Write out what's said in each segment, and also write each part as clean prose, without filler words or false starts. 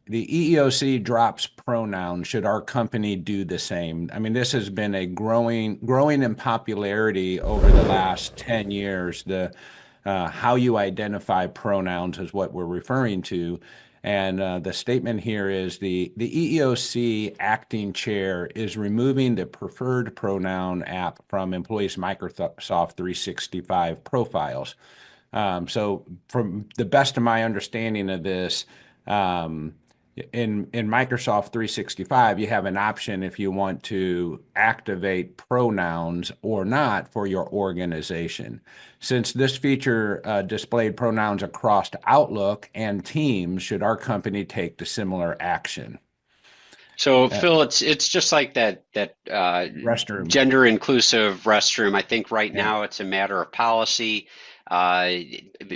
the EEOC drops pronouns, should our company do the same? I mean, this has been a growing in popularity over the last 10 years. The how you identify pronouns is what we're referring to. And the statement here is the EEOC acting chair is removing the preferred pronoun app from employees' Microsoft 365 profiles. So from the best of my understanding of this, in Microsoft 365, you have an option if you want to activate pronouns or not for your organization. Since this feature displayed pronouns across Outlook and Teams, should our company take the similar action? So Uh, Phil, it's just like that Restroom. gender inclusive restroom. I think right Yeah. now it's a matter of policy. Uh,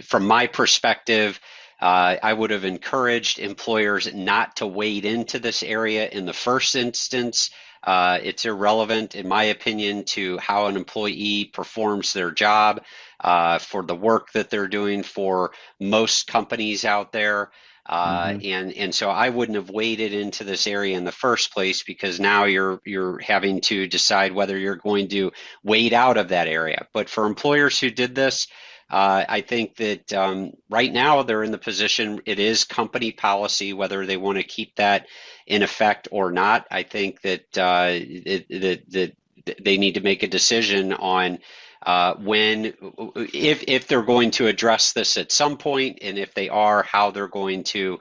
from my perspective, I would have encouraged employers not to wade into this area in the first instance. It's irrelevant, in my opinion, to how an employee performs their job, for the work that they're doing for most companies out there. Hmm. And so I wouldn't have waded into this area in the first place, because now you're having to decide whether you're going to wade out of that area. But for employers who did this, I think that right now they're in the position, it is company policy whether they want to keep that in effect or not. I think that that they need to make a decision on when, if they're going to address this at some point, and if they are, how they're going to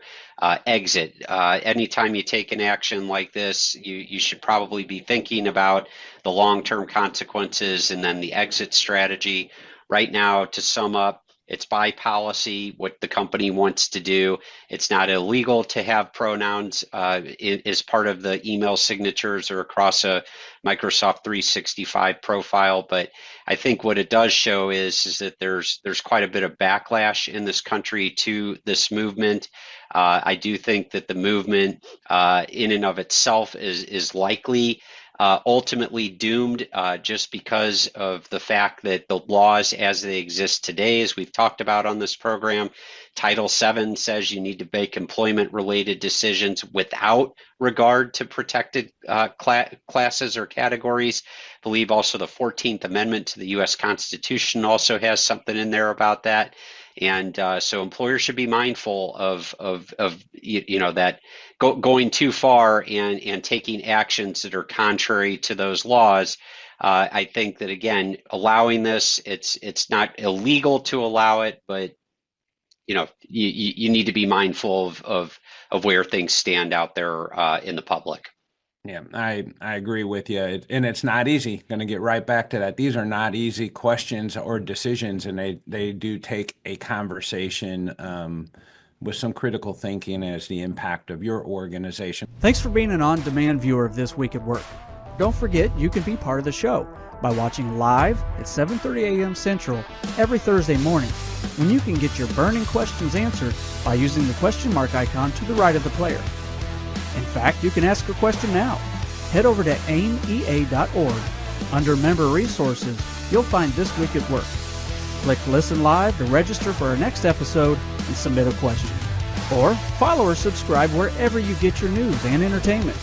exit. Anytime you take an action like this, you should probably be thinking about the long-term consequences and then the exit strategy. Right now, to sum up, it's by policy what the company wants to do. It's not illegal to have pronouns as part of the email signatures or across a Microsoft 365 profile. But I think what it does show is that there's quite a bit of backlash in this country to this movement. I do think that the movement in and of itself is likely ultimately doomed, just because of the fact that the laws as they exist today, as we've talked about on this program, Title VII says you need to make employment related decisions without regard to protected classes or categories. I believe also the 14th Amendment to the U.S. Constitution also has something in there about that. And so employers should be mindful of that going too far and taking actions that are contrary to those laws. I think that, again, allowing this, it's not illegal to allow it, but you need to be mindful of where things stand out there in the public. Yeah, I agree with you. And it's not easy. Going to get right back to that. These are not easy questions or decisions, and they do take a conversation with some critical thinking as the impact of your organization. Thanks for being an on-demand viewer of This Week at Work. Don't forget, you can be part of the show by watching live at 7:30 a.m. Central every Thursday morning, when you can get your burning questions answered by using the question mark icon to the right of the player. In fact, you can ask a question now. Head over to aimea.org. Under Member Resources, you'll find This Week at Work. Click Listen Live to register for our next episode and submit a question. Or follow or subscribe wherever you get your news and entertainment.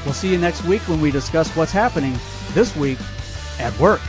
We'll see you next week when we discuss what's happening this week at work.